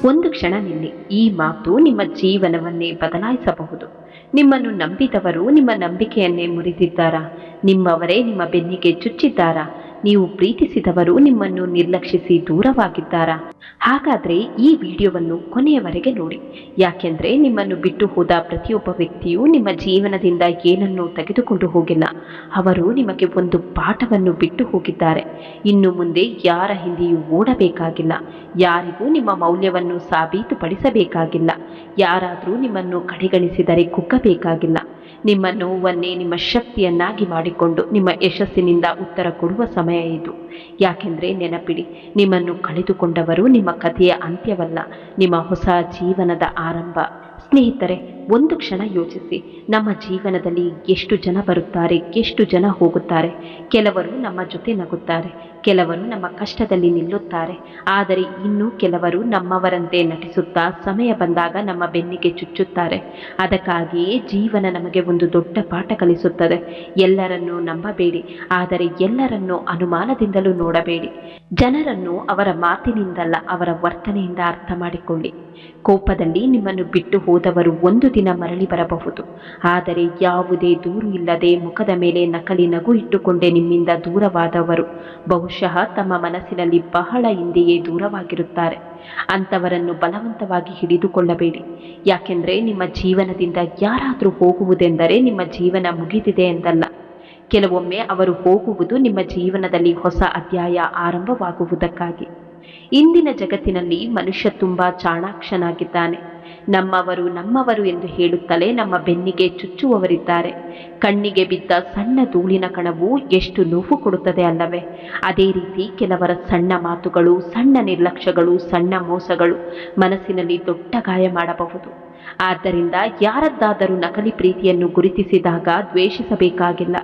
ಒಂದು ಕ್ಷಣ ನಿಲ್ಲಿ. ಈ ಮಾತು ನಿಮ್ಮ ಜೀವನವನ್ನೇ ಬದಲಾಯಿಸಬಹುದು. ನಿಮ್ಮನ್ನು ನಂಬಿದವರು ನಿಮ್ಮ ನಂಬಿಕೆಯನ್ನೇ ಮುರಿದಿದ್ದಾರಾ? ನಿಮ್ಮವರೇ ನಿಮ್ಮ ಬೆನ್ನಿಗೆ ಚುಚ್ಚಿದ್ದಾರಾ? ನೀವು ಪ್ರೀತಿಸಿದವರು ನಿಮ್ಮನ್ನು ನಿರ್ಲಕ್ಷಿಸಿ ದೂರವಾಗಿದ್ದಾರಾ? ಹಾಗಾದರೆ ಈ ವಿಡಿಯೋವನ್ನು ಕೊನೆಯವರೆಗೆ ನೋಡಿ. ಯಾಕೆಂದರೆ ನಿಮ್ಮನ್ನು ಬಿಟ್ಟು ಹೋದ ಪ್ರತಿಯೊಬ್ಬ ವ್ಯಕ್ತಿಯೂ ನಿಮ್ಮ ಜೀವನದಿಂದ ಏನನ್ನೂ ತೆಗೆದುಕೊಂಡು ಹೋಗಿಲ್ಲ. ಅವರು ನಿಮಗೆ ಒಂದು ಪಾಠವನ್ನು ಬಿಟ್ಟು ಹೋಗಿದ್ದಾರೆ. ಇನ್ನು ಮುಂದೆ ಯಾರ ಹಿಂದೆಯೂ ಓಡಬೇಕಾಗಿಲ್ಲ. ಯಾರಿಗೂ ನಿಮ್ಮ ಮೌಲ್ಯವನ್ನು ಸಾಬೀತುಪಡಿಸಬೇಕಾಗಿಲ್ಲ. ಯಾರಾದರೂ ನಿಮ್ಮನ್ನು ಕಡೆಗಣಿಸಿದರೆ ಕುಗ್ಗಬೇಕಾಗಿಲ್ಲ. ನಿಮ್ಮ ನೋವನ್ನೇ ನಿಮ್ಮ ಶಕ್ತಿಯನ್ನಾಗಿ ಮಾಡಿಕೊಂಡು ನಿಮ್ಮ ಯಶಸ್ಸಿನಿಂದ ಉತ್ತರ ಕೊಡುವ ಸಮಯ ಇದು. ಯಾಕೆಂದರೆ ನೆನಪಿಡಿ, ನಿಮ್ಮನ್ನು ಕಳೆದುಕೊಂಡವರು ನಿಮ್ಮ ಕಥೆಯ ಅಂತ್ಯವಲ್ಲ, ನಿಮ್ಮ ಹೊಸ ಜೀವನದ ಆರಂಭ. ಸ್ನೇಹಿತರೆ, ಒಂದು ಕ್ಷಣ ಯೋಚಿಸಿ. ನಮ್ಮ ಜೀವನದಲ್ಲಿ ಎಷ್ಟು ಜನ ಬರುತ್ತಾರೆ, ಎಷ್ಟು ಜನ ಹೋಗುತ್ತಾರೆ. ಕೆಲವರು ನಮ್ಮ ಜೊತೆ ನಗುತ್ತಾರೆ, ಕೆಲವರು ನಮ್ಮ ಕಷ್ಟದಲ್ಲಿ ನಿಲ್ಲುತ್ತಾರೆ. ಆದರೆ ಇನ್ನೂ ಕೆಲವರು ನಮ್ಮವರಂತೆ ನಟಿಸುತ್ತಾ ಸಮಯ ಬಂದಾಗ ನಮ್ಮ ಬೆನ್ನಿಗೆ ಚುಚ್ಚುತ್ತಾರೆ. ಅದಕ್ಕಾಗಿಯೇ ಜೀವನ ನಮಗೆ ಒಂದು ದೊಡ್ಡ ಪಾಠ ಕಲಿಸುತ್ತದೆ. ಎಲ್ಲರನ್ನೂ ನಂಬಬೇಡಿ, ಆದರೆ ಎಲ್ಲರನ್ನೂ ಅನುಮಾನದಿಂದಲೂ ನೋಡಬೇಡಿ. ಜನರನ್ನು ಅವರ ಮಾತಿನಿಂದಲ್ಲ, ಅವರ ವರ್ತನೆಯಿಂದ ಅರ್ಥ ಮಾಡಿಕೊಳ್ಳಿ. ಕೋಪದಲ್ಲಿ ನಿಮ್ಮನ್ನು ಬಿಟ್ಟು ಹೋದವರು ಒಂದು ದಿನ ಮರಳಿ ಬರಬಹುದು. ಆದರೆ ಯಾವುದೇ ದೂರು ಇಲ್ಲದೆ ಮುಖದ ಮೇಲೆ ನಕಲಿ ನಗು ಇಟ್ಟುಕೊಂಡೇ ನಿಮ್ಮಿಂದ ದೂರವಾದವರು ಬಹುಶಃ ತಮ್ಮ ಮನಸ್ಸಿನಲ್ಲಿ ಬಹಳ ಹಿಂದೆಯೇ ದೂರವಾಗಿರುತ್ತಾರೆ. ಅಂಥವರನ್ನು ಬಲವಂತವಾಗಿ ಹಿಡಿದುಕೊಳ್ಳಬೇಡಿ. ಯಾಕೆಂದರೆ ನಿಮ್ಮ ಜೀವನದಿಂದ ಯಾರಾದರೂ ಹೋಗುವುದೆಂದರೆ ನಿಮ್ಮ ಜೀವನ ಮುಗಿದಿದೆ ಎಂದಲ್ಲ. ಕೆಲವೊಮ್ಮೆ ಅವರು ಹೋಗುವುದು ನಿಮ್ಮ ಜೀವನದಲ್ಲಿ ಹೊಸ ಅಧ್ಯಾಯ ಆರಂಭವಾಗುವುದಕ್ಕಾಗಿ. ಇಂದಿನ ಜಗತ್ತಿನಲ್ಲಿ ಮನುಷ್ಯ ತುಂಬ ಚಾಣಾಕ್ಷನಾಗಿದ್ದಾನೆ. ನಮ್ಮವರು ನಮ್ಮವರು ಎಂದು ಹೇಳುತ್ತಲೇ ನಮ್ಮ ಬೆನ್ನಿಗೆ ಚುಚ್ಚುವವರಿದ್ದಾರೆ. ಕಣ್ಣಿಗೆ ಬಿದ್ದ ಸಣ್ಣ ಧೂಳಿನ ಕಣವು ಎಷ್ಟು ನೋವು ಕೊಡುತ್ತದೆ ಅಲ್ಲವೇ? ಅದೇ ರೀತಿ ಕೆಲವರ ಸಣ್ಣ ಮಾತುಗಳು, ಸಣ್ಣ ನಿರ್ಲಕ್ಷ್ಯಗಳು, ಸಣ್ಣ ಮೋಸಗಳು ಮನಸ್ಸಿನಲ್ಲಿ ದೊಡ್ಡ ಗಾಯ ಮಾಡಬಹುದು. ಆದ್ದರಿಂದ ಯಾರದ್ದಾದರೂ ನಕಲಿ ಪ್ರೀತಿಯನ್ನು ಗುರುತಿಸಿದಾಗ ದ್ವೇಷಿಸಬೇಕಾಗಿಲ್ಲ.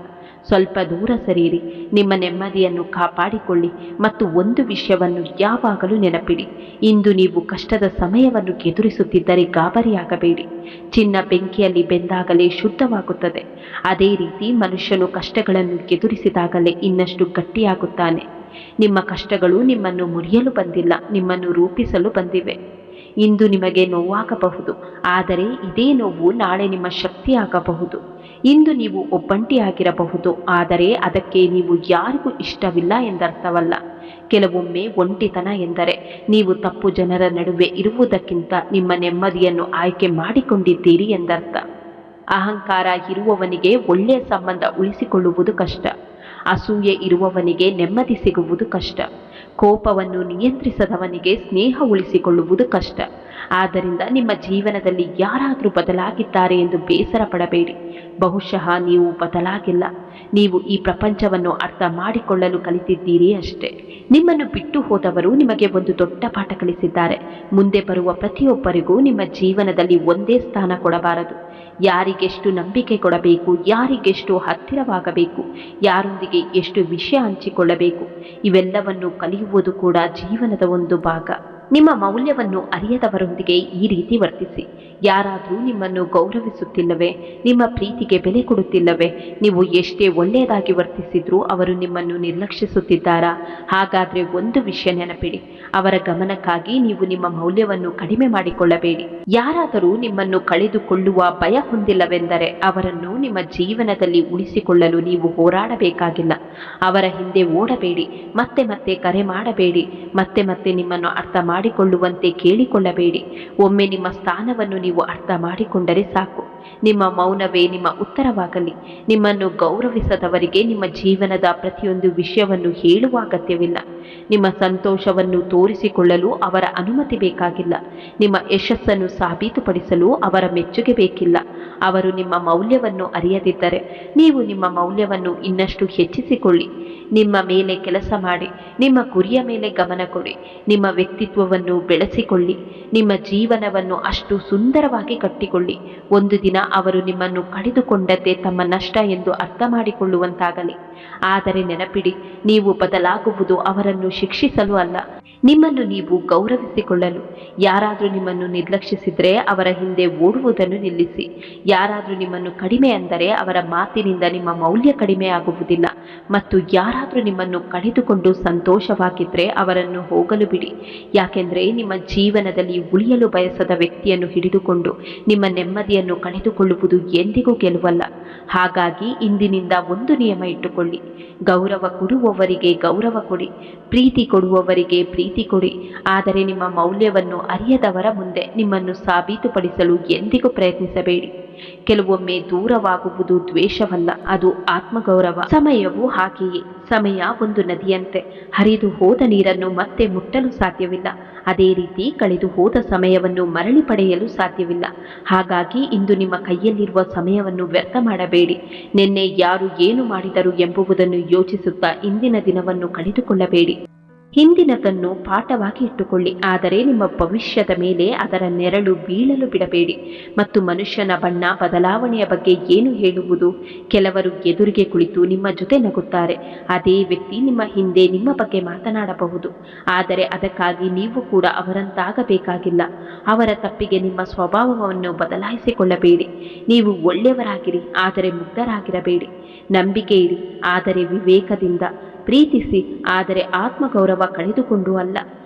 ಸ್ವಲ್ಪ ದೂರ ಸರಿಯಿರಿ. ನಿಮ್ಮ ನೆಮ್ಮದಿಯನ್ನು ಕಾಪಾಡಿಕೊಳ್ಳಿ. ಮತ್ತು ಒಂದು ವಿಷಯವನ್ನು ಯಾವಾಗಲೂ ನೆನಪಿಡಿ, ಇಂದು ನೀವು ಕಷ್ಟದ ಸಮಯವನ್ನು ಎದುರಿಸುತ್ತಿದ್ದರೆ ಗಾಬರಿಯಾಗಬೇಡಿ. ಚಿನ್ನ ಬೆಂಕಿಯಲ್ಲಿ ಬೆಂದಾಗಲೇ ಶುದ್ಧವಾಗುತ್ತದೆ. ಅದೇ ರೀತಿ ಮನುಷ್ಯನು ಕಷ್ಟಗಳನ್ನು ಎದುರಿಸಿದಾಗಲೇ ಇನ್ನಷ್ಟು ಗಟ್ಟಿಯಾಗುತ್ತಾನೆ. ನಿಮ್ಮ ಕಷ್ಟಗಳು ನಿಮ್ಮನ್ನು ಮುರಿಯಲು ಬಂದಿಲ್ಲ, ನಿಮ್ಮನ್ನು ರೂಪಿಸಲು ಬಂದಿವೆ. ಇಂದು ನಿಮಗೆ ನೋವಾಗಬಹುದು, ಆದರೆ ಇದೇ ನೋವು ನಾಳೆ ನಿಮ್ಮ ಶಕ್ತಿಯಾಗಬಹುದು. ಇಂದು ನೀವು ಒಬ್ಬಂಟಿಯಾಗಿರಬಹುದು, ಆದರೆ ಅದಕ್ಕೆ ನೀವು ಯಾರಿಗೂ ಇಷ್ಟವಿಲ್ಲ ಎಂದರ್ಥವಲ್ಲ. ಕೆಲವೊಮ್ಮೆ ಒಂಟಿತನ ಎಂದರೆ ನೀವು ತಪ್ಪು ಜನರ ನಡುವೆ ಇರುವುದಕ್ಕಿಂತ ನಿಮ್ಮ ನೆಮ್ಮದಿಯನ್ನು ಆಯ್ಕೆ ಮಾಡಿಕೊಂಡಿದ್ದೀರಿ ಎಂದರ್ಥ. ಅಹಂಕಾರ ಇರುವವನಿಗೆ ಒಳ್ಳೆಯ ಸಂಬಂಧ ಉಳಿಸಿಕೊಳ್ಳುವುದು ಕಷ್ಟ. ಅಸೂಯೆ ಇರುವವನಿಗೆ ನೆಮ್ಮದಿ ಸಿಗುವುದು ಕಷ್ಟ. ಕೋಪವನ್ನು ನಿಯಂತ್ರಿಸದವನಿಗೆ ಸ್ನೇಹ ಉಳಿಸಿಕೊಳ್ಳುವುದು ಕಷ್ಟ. ಆದ್ದರಿಂದ ನಿಮ್ಮ ಜೀವನದಲ್ಲಿ ಯಾರಾದರೂ ಬದಲಾಗಿದ್ದಾರೆ ಎಂದು ಬೇಸರ ಪಡಬೇಡಿ. ಬಹುಶಃ ನೀವು ಬದಲಾಗಿಲ್ಲ, ನೀವು ಈ ಪ್ರಪಂಚವನ್ನು ಅರ್ಥ ಮಾಡಿಕೊಳ್ಳಲು ಕಲಿತಿದ್ದೀರಿ ಅಷ್ಟೇ. ನಿಮ್ಮನ್ನು ಬಿಟ್ಟು ಹೋದವರು ನಿಮಗೆ ಒಂದು ದೊಡ್ಡ ಪಾಠ ಕಲಿಸಿದ್ದಾರೆ. ಮುಂದೆ ಬರುವ ಪ್ರತಿಯೊಬ್ಬರಿಗೂ ನಿಮ್ಮ ಜೀವನದಲ್ಲಿ ಒಂದೇ ಸ್ಥಾನ ಕೊಡಬಾರದು. ಯಾರಿಗೆಷ್ಟು ನಂಬಿಕೆ ಕೊಡಬೇಕು, ಯಾರಿಗೆಷ್ಟು ಹತ್ತಿರವಾಗಬೇಕು, ಯಾರೊಂದಿಗೆ ಎಷ್ಟು ವಿಷಯ ಹಂಚಿಕೊಳ್ಳಬೇಕು, ಇವೆಲ್ಲವನ್ನು ಕಲಿಯುವುದು ಕೂಡ ಜೀವನದ ಒಂದು ಭಾಗ. ನಿಮ್ಮ ಮೌಲ್ಯವನ್ನು ಅರಿಯದವರೊಂದಿಗೆ ಈ ರೀತಿ ವರ್ತಿಸಿ. ಯಾರಾದರೂ ನಿಮ್ಮನ್ನು ಗೌರವಿಸುತ್ತಿಲ್ಲವೇ? ನಿಮ್ಮ ಪ್ರೀತಿಗೆ ಬೆಲೆ ಕೊಡುತ್ತಿಲ್ಲವೇ? ನೀವು ಎಷ್ಟೇ ಒಳ್ಳೆಯದಾಗಿ ವರ್ತಿಸಿದ್ರೂ ಅವರು ನಿಮ್ಮನ್ನು ನಿರ್ಲಕ್ಷಿಸುತ್ತಿದ್ದಾರಾ? ಹಾಗಾದರೆ ಒಂದು ವಿಷಯ ನೆನಪಿಡಿ, ಅವರ ಗಮನಕ್ಕಾಗಿ ನೀವು ನಿಮ್ಮ ಮೌಲ್ಯವನ್ನು ಕಡಿಮೆ ಮಾಡಿಕೊಳ್ಳಬೇಡಿ. ಯಾರಾದರೂ ನಿಮ್ಮನ್ನು ಕಳೆದುಕೊಳ್ಳುವ ಭಯ ಹೊಂದಿಲ್ಲವೆಂದರೆ ಅವರನ್ನು ನಿಮ್ಮ ಜೀವನದಲ್ಲಿ ಉಳಿಸಿಕೊಳ್ಳಲು ನೀವು ಹೋರಾಡಬೇಕಾಗಿಲ್ಲ. ಅವರ ಹಿಂದೆ ಓಡಬೇಡಿ, ಮತ್ತೆ ಮತ್ತೆ ಕರೆ ಮಾಡಬೇಡಿ, ಮತ್ತೆ ಮತ್ತೆ ನಿಮ್ಮನ್ನು ಅರ್ಥ ಮಾಡಿಕೊಳ್ಳುವಂತೆ ಕೇಳಿಕೊಳ್ಳಬೇಡಿ. ಒಮ್ಮೆ ನಿಮ್ಮ ಸ್ಥಾನವನ್ನು ನೀವು ಅರ್ಥ ಮಾಡಿಕೊಂಡರೆ ಸಾಕು. ನಿಮ್ಮ ಮೌನವೇ ನಿಮ್ಮ ಉತ್ತರವಾಗಲಿ. ನಿಮ್ಮನ್ನು ಗೌರವಿಸದವರಿಗೆ ನಿಮ್ಮ ಜೀವನದ ಪ್ರತಿಯೊಂದು ವಿಷಯವನ್ನು ಹೇಳುವ ಅಗತ್ಯವಿಲ್ಲ. ನಿಮ್ಮ ಸಂತೋಷವನ್ನು ತೋರಿಸಿಕೊಳ್ಳಲು ಅವರ ಅನುಮತಿ ಬೇಕಾಗಿಲ್ಲ. ನಿಮ್ಮ ಯಶಸ್ಸನ್ನು ಸಾಬೀತುಪಡಿಸಲು ಅವರ ಮೆಚ್ಚುಗೆ ಬೇಕಿಲ್ಲ. ಅವರು ನಿಮ್ಮ ಮೌಲ್ಯವನ್ನು ಅರಿಯದಿದ್ದರೆ ನೀವು ನಿಮ್ಮ ಮೌಲ್ಯವನ್ನು ಇನ್ನಷ್ಟು ಹೆಚ್ಚಿಸಿಕೊಳ್ಳಿ. ನಿಮ್ಮ ಮೇಲೆ ಕೆಲಸ ಮಾಡಿ, ನಿಮ್ಮ ಗುರಿಯ ಮೇಲೆ ಗಮನ ಕೊಡಿ, ನಿಮ್ಮ ವ್ಯಕ್ತಿತ್ವವನ್ನು ಬೆಳೆಸಿಕೊಳ್ಳಿ, ನಿಮ್ಮ ಜೀವನವನ್ನು ಅಷ್ಟು ಸುಂದರವಾಗಿ ಕಟ್ಟಿಕೊಳ್ಳಿ. ಒಂದು ದಿನ ದಿನ ಅವರು ನಿಮ್ಮನ್ನು ಕಳೆದುಕೊಂಡದ್ದೇ ತಮ್ಮ ನಷ್ಟ ಎಂದು ಅರ್ಥ ಮಾಡಿಕೊಳ್ಳುವಂತಾಗಲಿ. ಆದರೆ ನೆನಪಿಡಿ, ನೀವು ಬದಲಾಗುವುದು ಅವರನ್ನು ಶಿಕ್ಷಿಸಲು ಅಲ್ಲ, ನಿಮ್ಮನ್ನು ನೀವು ಗೌರವಿಸಿಕೊಳ್ಳಲು. ಯಾರಾದರೂ ನಿಮ್ಮನ್ನು ನಿರ್ಲಕ್ಷಿಸಿದರೆ ಅವರ ಹಿಂದೆ ಓಡುವುದನ್ನು ನಿಲ್ಲಿಸಿ. ಯಾರಾದರೂ ನಿಮ್ಮನ್ನು ಕಡಿಮೆ ಅಂದರೆ ಅವರ ಮಾತಿನಿಂದ ನಿಮ್ಮ ಮೌಲ್ಯ ಕಡಿಮೆ ಆಗುವುದಿಲ್ಲ. ಮತ್ತು ಯಾರಾದರೂ ನಿಮ್ಮನ್ನು ಕಳೆದುಕೊಂಡು ಸಂತೋಷವಾಗಿದ್ದರೆ ಅವರನ್ನು ಹೋಗಲು ಬಿಡಿ. ಯಾಕೆಂದರೆ ನಿಮ್ಮ ಜೀವನದಲ್ಲಿ ಉಳಿಯಲು ಬಯಸದ ವ್ಯಕ್ತಿಯನ್ನು ಹಿಡಿದುಕೊಂಡು ನಿಮ್ಮ ನೆಮ್ಮದಿಯನ್ನು ಕಳೆದುಕೊಳ್ಳುವುದು ಎಂದಿಗೂ ಗೆಲುವಲ್ಲ. ಹಾಗಾಗಿ ಇಂದಿನಿಂದ ಒಂದು ನಿಯಮ ಇಟ್ಟುಕೊಳ್ಳಿ: ಗೌರವ ಕೊಡುವವರಿಗೆ ಗೌರವ ಕೊಡಿ, ಪ್ರೀತಿ ಕೊಡುವವರಿಗೆ ಪ್ರೀತಿ ಕೊಡಿ. ಆದರೆ ನಿಮ್ಮ ಮೌಲ್ಯವನ್ನು ಅರಿಯದವರ ಮುಂದೆ ನಿಮ್ಮನ್ನು ಸಾಬೀತುಪಡಿಸಲು ಎಂದಿಗೂ ಪ್ರಯತ್ನಿಸಬೇಡಿ. ಕೆಲವೊಮ್ಮೆ ದೂರವಾಗುವುದು ದ್ವೇಷವಲ್ಲ, ಅದು ಆತ್ಮಗೌರವ. ಸಮಯವೂ ಹಾಗೆಯೇ. ಸಮಯ ಒಂದು ನದಿಯಂತೆ, ಹರಿದು ಹೋದ ನೀರನ್ನು ಮತ್ತೆ ಮುಟ್ಟಲು ಸಾಧ್ಯವಿಲ್ಲ. ಅದೇ ರೀತಿ ಕಳೆದು ಹೋದ ಸಮಯವನ್ನು ಮರಳಿ ಪಡೆಯಲು ಸಾಧ್ಯವಿಲ್ಲ. ಹಾಗಾಗಿ ಇಂದು ನಿಮ್ಮ ಕೈಯಲ್ಲಿರುವ ಸಮಯವನ್ನು ವ್ಯರ್ಥ ಮಾಡಬೇಡಿ. ನಿನ್ನೆ ಯಾರು ಏನು ಮಾಡಿದರು ಎಂಬುದನ್ನು ಯೋಚಿಸುತ್ತಾ ಇಂದಿನ ದಿನವನ್ನು ಕಳೆದುಕೊಳ್ಳಬೇಡಿ. ಹಿಂದಿನದನ್ನು ಪಾಠವಾಗಿ ಇಟ್ಟುಕೊಳ್ಳಿ, ಆದರೆ ನಿಮ್ಮ ಭವಿಷ್ಯದ ಮೇಲೆ ಅದರ ನೆರಳು ಬೀಳಲು ಬಿಡಬೇಡಿ. ಮತ್ತು ಮನುಷ್ಯನ ಬಣ್ಣ ಬದಲಾವಣೆಯ ಬಗ್ಗೆ ಏನು ಹೇಳುವುದು? ಕೆಲವರು ಎದುರಿಗೆ ಕುಳಿತು ನಿಮ್ಮ ಜೊತೆ ನಗುತ್ತಾರೆ. ಅದೇ ವ್ಯಕ್ತಿ ನಿಮ್ಮ ಹಿಂದೆ ನಿಮ್ಮ ಬಗ್ಗೆ ಮಾತನಾಡಬಹುದು. ಆದರೆ ಅದಕ್ಕಾಗಿ ನೀವು ಕೂಡ ಅವರಂತಾಗಬೇಕಾಗಿಲ್ಲ. ಅವರ ತಪ್ಪಿಗೆ ನಿಮ್ಮ ಸ್ವಭಾವವನ್ನು ಬದಲಾಯಿಸಿಕೊಳ್ಳಬೇಡಿ. ನೀವು ಒಳ್ಳೆಯವರಾಗಿರಿ, ಆದರೆ ಮುಗ್ಧರಾಗಿರಬೇಡಿ. ನಂಬಿಕೆ ಇಡಿ, ಆದರೆ ವಿವೇಕದಿಂದ. ಪ್ರೀತಿಸಿ, ಆದರೆ ಆತ್ಮಗೌರವ ಕಳೆದುಕೊಂಡು ಅಲ್ಲ.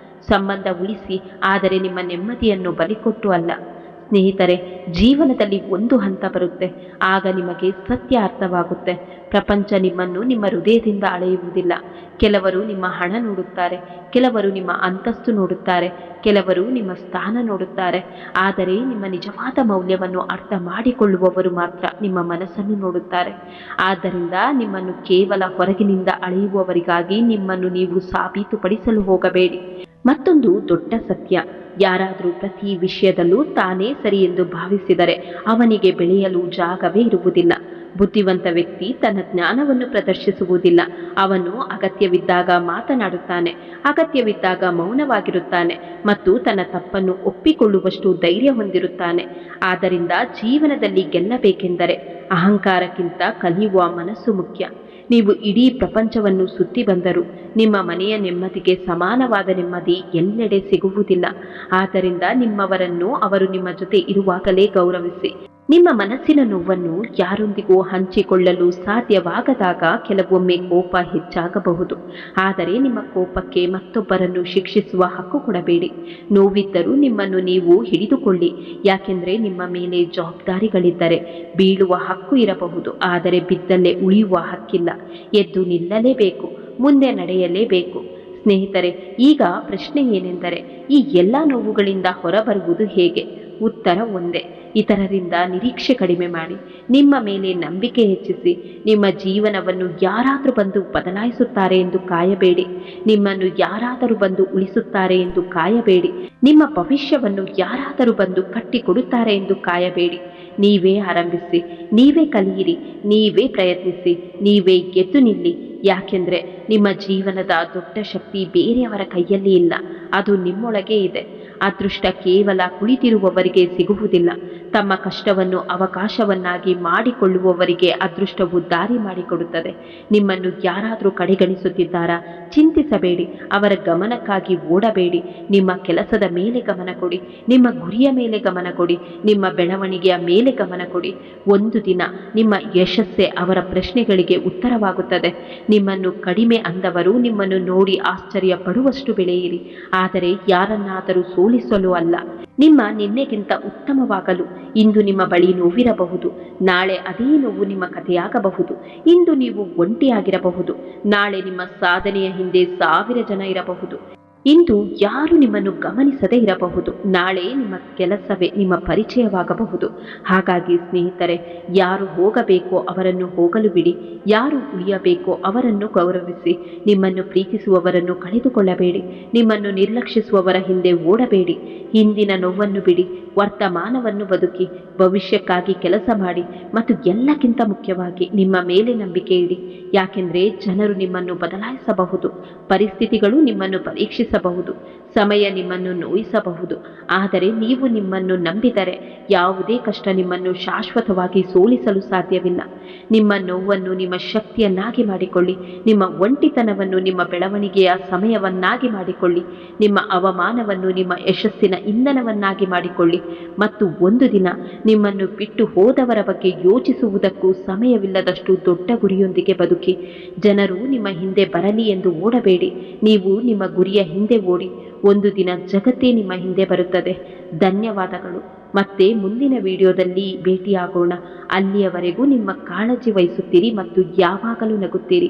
ಸಂಬಂಧ ಉಳಿಸಿ, ಆದರೆ ನಿಮ್ಮ ನೆಮ್ಮದಿಯನ್ನು ಬಲಿಕೊಟ್ಟು ಅಲ್ಲ. ಸ್ನೇಹಿತರೆ, ಜೀವನದಲ್ಲಿ ಒಂದು ಹಂತ ಬರುತ್ತೆ, ಆಗ ನಿಮಗೆ ಸತ್ಯ ಅರ್ಥವಾಗುತ್ತೆ. ಪ್ರಪಂಚ ನಿಮ್ಮನ್ನು ನಿಮ್ಮ ಹೃದಯದಿಂದ ಅಳೆಯುವುದಿಲ್ಲ. ಕೆಲವರು ನಿಮ್ಮ ಹಣ ನೋಡುತ್ತಾರೆ, ಕೆಲವರು ನಿಮ್ಮ ಅಂತಸ್ತು ನೋಡುತ್ತಾರೆ, ಕೆಲವರು ನಿಮ್ಮ ಸ್ಥಾನ ನೋಡುತ್ತಾರೆ. ಆದರೆ ನಿಮ್ಮ ನಿಜವಾದ ಮೌಲ್ಯವನ್ನು ಅರ್ಥ ಮಾಡಿಕೊಳ್ಳುವವರು ಮಾತ್ರ ನಿಮ್ಮ ಮನಸ್ಸನ್ನು ನೋಡುತ್ತಾರೆ. ಆದ್ದರಿಂದ ನಿಮ್ಮನ್ನು ಕೇವಲ ಹೊರಗಿನಿಂದ ಅಳೆಯುವವರಿಗಾಗಿ ನಿಮ್ಮನ್ನು ನೀವು ಸಾಬೀತುಪಡಿಸಲು ಹೋಗಬೇಡಿ. ಮತ್ತೊಂದು ದೊಡ್ಡ ಸತ್ಯ: ಯಾರಾದರೂ ಪ್ರತಿ ವಿಷಯದಲ್ಲೂ ತಾನೇ ಸರಿ ಎಂದು ಭಾವಿಸಿದರೆ ಅವನಿಗೆ ಬೆಳೆಯಲು ಜಾಗವೇ ಇರುವುದಿಲ್ಲ. ಬುದ್ಧಿವಂತ ವ್ಯಕ್ತಿ ತನ್ನ ಜ್ಞಾನವನ್ನು ಪ್ರದರ್ಶಿಸುವುದಿಲ್ಲ. ಅವನು ಅಗತ್ಯವಿದ್ದಾಗ ಮಾತನಾಡುತ್ತಾನೆ, ಅಗತ್ಯವಿದ್ದಾಗ ಮೌನವಾಗಿರುತ್ತಾನೆ ಮತ್ತು ತನ್ನ ತಪ್ಪನ್ನು ಒಪ್ಪಿಕೊಳ್ಳುವಷ್ಟು ಧೈರ್ಯ ಹೊಂದಿರುತ್ತಾನೆ. ಆದ್ದರಿಂದ ಜೀವನದಲ್ಲಿ ಗೆಲ್ಲಬೇಕೆಂದರೆ ಅಹಂಕಾರಕ್ಕಿಂತ ಕಲಿಯುವ ಮನಸ್ಸು ಮುಖ್ಯ. ನೀವು ಇಡೀ ಪ್ರಪಂಚವನ್ನು ಸುತ್ತಿ ಬಂದರೂ ನಿಮ್ಮ ಮನೆಯ ನೆಮ್ಮದಿಗೆ ಸಮಾನವಾದ ನೆಮ್ಮದಿ ಎಲ್ಲೆಡೆ ಸಿಗುವುದಿಲ್ಲ. ಆದ್ದರಿಂದ ನಿಮ್ಮವರನ್ನು ಅವರು ನಿಮ್ಮ ಜೊತೆ ಇರುವಾಗಲೇ ಗೌರವಿಸಿ. ನಿಮ್ಮ ಮನಸ್ಸಿನ ನೋವನ್ನು ಯಾರೊಂದಿಗೂ ಹಂಚಿಕೊಳ್ಳಲು ಸಾಧ್ಯವಾಗದಾಗ ಕೆಲವೊಮ್ಮೆ ಕೋಪ ಹೆಚ್ಚಾಗಬಹುದು. ಆದರೆ ನಿಮ್ಮ ಕೋಪಕ್ಕೆ ಮತ್ತೊಬ್ಬರನ್ನು ಶಿಕ್ಷಿಸುವ ಹಕ್ಕು ಕೊಡಬೇಡಿ. ನೋವಿದ್ದರೂ ನಿಮ್ಮನ್ನು ನೀವು ಹಿಡಿದುಕೊಳ್ಳಿ. ಯಾಕೆಂದರೆ ನಿಮ್ಮ ಮೇಲೆ ಜವಾಬ್ದಾರಿಗಳಿದ್ದರೆ ಬೀಳುವ ಹಕ್ಕು ಇರಬಹುದು, ಆದರೆ ಬಿದ್ದಲ್ಲೇ ಉಳಿಯುವ ಹಕ್ಕಿಲ್ಲ. ಎದ್ದು ನಿಲ್ಲಲೇಬೇಕು, ಮುಂದೆ ನಡೆಯಲೇಬೇಕು. ಸ್ನೇಹಿತರೆ, ಈಗ ಪ್ರಶ್ನೆ ಏನೆಂದರೆ, ಈ ಎಲ್ಲ ನೋವುಗಳಿಂದ ಹೊರಬರುವುದು ಹೇಗೆ? ಉತ್ತರ ಒಂದೇ: ಇತರರಿಂದ ನಿರೀಕ್ಷೆ ಕಡಿಮೆ ಮಾಡಿ, ನಿಮ್ಮ ಮೇಲೆ ನಂಬಿಕೆ ಹೆಚ್ಚಿಸಿ. ನಿಮ್ಮ ಜೀವನವನ್ನು ಯಾರಾದರೂ ಬಂದು ಬದಲಾಯಿಸುತ್ತಾರೆ ಎಂದು ಕಾಯಬೇಡಿ. ನಿಮ್ಮನ್ನು ಯಾರಾದರೂ ಬಂದು ಉಳಿಸುತ್ತಾರೆ ಎಂದು ಕಾಯಬೇಡಿ. ನಿಮ್ಮ ಭವಿಷ್ಯವನ್ನು ಯಾರಾದರೂ ಬಂದು ಕಟ್ಟಿಕೊಡುತ್ತಾರೆ ಎಂದು ಕಾಯಬೇಡಿ. ನೀವೇ ಆರಂಭಿಸಿ, ನೀವೇ ಕಲಿಯಿರಿ, ನೀವೇ ಪ್ರಯತ್ನಿಸಿ, ನೀವೇ ಗೆದ್ದು ನಿಲ್ಲಿ. ಯಾಕೆಂದರೆ ನಿಮ್ಮ ಜೀವನದ ದೊಡ್ಡ ಶಕ್ತಿ ಬೇರೆಯವರ ಕೈಯಲ್ಲಿ ಇಲ್ಲ, ಅದು ನಿಮ್ಮೊಳಗೆ ಇದೆ. ಅದೃಷ್ಟ ಕೇವಲ ಕುಳಿತಿರುವವರಿಗೆ ಸಿಗುವುದಿಲ್ಲ. ತಮ್ಮ ಕಷ್ಟವನ್ನು ಅವಕಾಶವನ್ನಾಗಿ ಮಾಡಿಕೊಳ್ಳುವವರಿಗೆ ಅದೃಷ್ಟವು ದಾರಿ ಮಾಡಿಕೊಡುತ್ತದೆ. ನಿಮ್ಮನ್ನು ಯಾರಾದರೂ ಕಡೆಗಣಿಸುತ್ತಿದ್ದಾರಾ? ಚಿಂತಿಸಬೇಡಿ. ಅವರ ಗಮನಕ್ಕಾಗಿ ಓಡಬೇಡಿ. ನಿಮ್ಮ ಕೆಲಸದ ಮೇಲೆ ಗಮನ ಕೊಡಿ, ನಿಮ್ಮ ಗುರಿಯ ಮೇಲೆ ಗಮನ ಕೊಡಿ, ನಿಮ್ಮ ಬೆಳವಣಿಗೆಯ ಮೇಲೆ ಗಮನ ಕೊಡಿ. ಒಂದು ದಿನ ನಿಮ್ಮ ಯಶಸ್ಸೇ ಅವರ ಪ್ರಶ್ನೆಗಳಿಗೆ ಉತ್ತರವಾಗುತ್ತದೆ. ನಿಮ್ಮನ್ನು ಕಡಿಮೆ ಅಂದವರು ನಿಮ್ಮನ್ನು ನೋಡಿ ಆಶ್ಚರ್ಯ ಪಡುವಷ್ಟು ಬೆಳೆಯಿರಿ, ಆದರೆ ಯಾರನ್ನಾದರೂ ಸೋಲಿಸಲು ಅಲ್ಲ. ನಿಮ್ಮ ನಿನ್ನೆಗಿಂತ ಉತ್ತಮವಾಗಲು. ಇಂದು ನಿಮ್ಮ ಬಳಿ ನೋವಿರಬಹುದು, ನಾಳೆ ಅದೇ ನೋವು ನಿಮ್ಮ ಕಥೆಯಾಗಬಹುದು. ಇಂದು ನೀವು ಒಂಟಿಯಾಗಿರಬಹುದು, ನಾಳೆ ನಿಮ್ಮ ಸಾಧನೆಯ ಹಿಂದೆ 1000 ಜನ ಇರಬಹುದು. ಇಂದು ಯಾರು ನಿಮ್ಮನ್ನು ಗಮನಿಸದೇ ಇರಬಹುದು, ನಾಳೆ ನಿಮ್ಮ ಕೆಲಸವೇ ನಿಮ್ಮ ಪರಿಚಯವಾಗಬಹುದು. ಹಾಗಾಗಿ ಸ್ನೇಹಿತರೆ, ಯಾರು ಹೋಗಬೇಕೋ ಅವರನ್ನು ಹೋಗಲು ಬಿಡಿ, ಯಾರು ಉಳಿಯಬೇಕೋ ಅವರನ್ನು ಗೌರವಿಸಿ. ನಿಮ್ಮನ್ನು ಪ್ರೀತಿಸುವವರನ್ನು ಕಳೆದುಕೊಳ್ಳಬೇಡಿ, ನಿಮ್ಮನ್ನು ನಿರ್ಲಕ್ಷಿಸುವವರ ಹಿಂದೆ ಓಡಬೇಡಿ. ಹಿಂದಿನ ನೋವನ್ನು ಬಿಡಿ, ವರ್ತಮಾನವನ್ನು ಬದುಕಿ, ಭವಿಷ್ಯಕ್ಕಾಗಿ ಕೆಲಸ ಮಾಡಿ ಮತ್ತು ಎಲ್ಲಕ್ಕಿಂತ ಮುಖ್ಯವಾಗಿ ನಿಮ್ಮ ಮೇಲೆ ನಂಬಿಕೆ ಇಡಿ. ಯಾಕೆಂದರೆ ಜನರು ನಿಮ್ಮನ್ನು ಬದಲಾಯಿಸಬಹುದು, ಪರಿಸ್ಥಿತಿಗಳು ನಿಮ್ಮನ್ನು ಪರೀಕ್ಷಿಸಬಹುದು, ಸಮಯ ನಿಮ್ಮನ್ನು ನೋಯಿಸಬಹುದು. ಆದರೆ ನೀವು ನಿಮ್ಮನ್ನು ನಂಬಿದರೆ ಯಾವುದೇ ಕಷ್ಟ ನಿಮ್ಮನ್ನು ಶಾಶ್ವತವಾಗಿ ಸೋಲಿಸಲು ಸಾಧ್ಯವಿಲ್ಲ. ನಿಮ್ಮ ನೋವನ್ನು ನಿಮ್ಮ ಶಕ್ತಿಯನ್ನಾಗಿ ಮಾಡಿಕೊಳ್ಳಿ. ನಿಮ್ಮ ಒಂಟಿತನವನ್ನು ನಿಮ್ಮ ಬೆಳವಣಿಗೆಯ ಸಮಯವನ್ನಾಗಿ ಮಾಡಿಕೊಳ್ಳಿ. ನಿಮ್ಮ ಅವಮಾನವನ್ನು ನಿಮ್ಮ ಯಶಸ್ಸಿನ ಇಂಧನವನ್ನಾಗಿ ಮಾಡಿಕೊಳ್ಳಿ. ಮತ್ತು ಒಂದು ದಿನ ನಿಮ್ಮನ್ನು ಬಿಟ್ಟು ಹೋದವರ ಬಗ್ಗೆ ಯೋಚಿಸುವುದಕ್ಕೂ ಸಮಯವಿಲ್ಲದಷ್ಟು ದೊಡ್ಡ ಗುರಿಯೊಂದಿಗೆ ಬದುಕಿ. ಜನರು ನಿಮ್ಮ ಹಿಂದೆ ಬರಲಿ ಎಂದು ಓಡಬೇಡಿ, ನೀವು ನಿಮ್ಮ ಗುರಿಯ ಹಿಂದೆ ಓಡಿ. ಒಂದು ದಿನ ಜಗತ್ತೇ ನಿಮ್ಮ ಹಿಂದೆ ಬರುತ್ತದೆ. ಧನ್ಯವಾದಗಳು. ಮತ್ತೆ ಮುಂದಿನ ವಿಡಿಯೋದಲ್ಲಿ ಭೇಟಿಯಾಗೋಣ. ಅಲ್ಲಿಯವರೆಗೂ ನಿಮ್ಮ ಕಾಳಜಿ ವಹಿಸುತ್ತೀರಿ ಮತ್ತು ಯಾವಾಗಲೂ ನಗುತ್ತೀರಿ.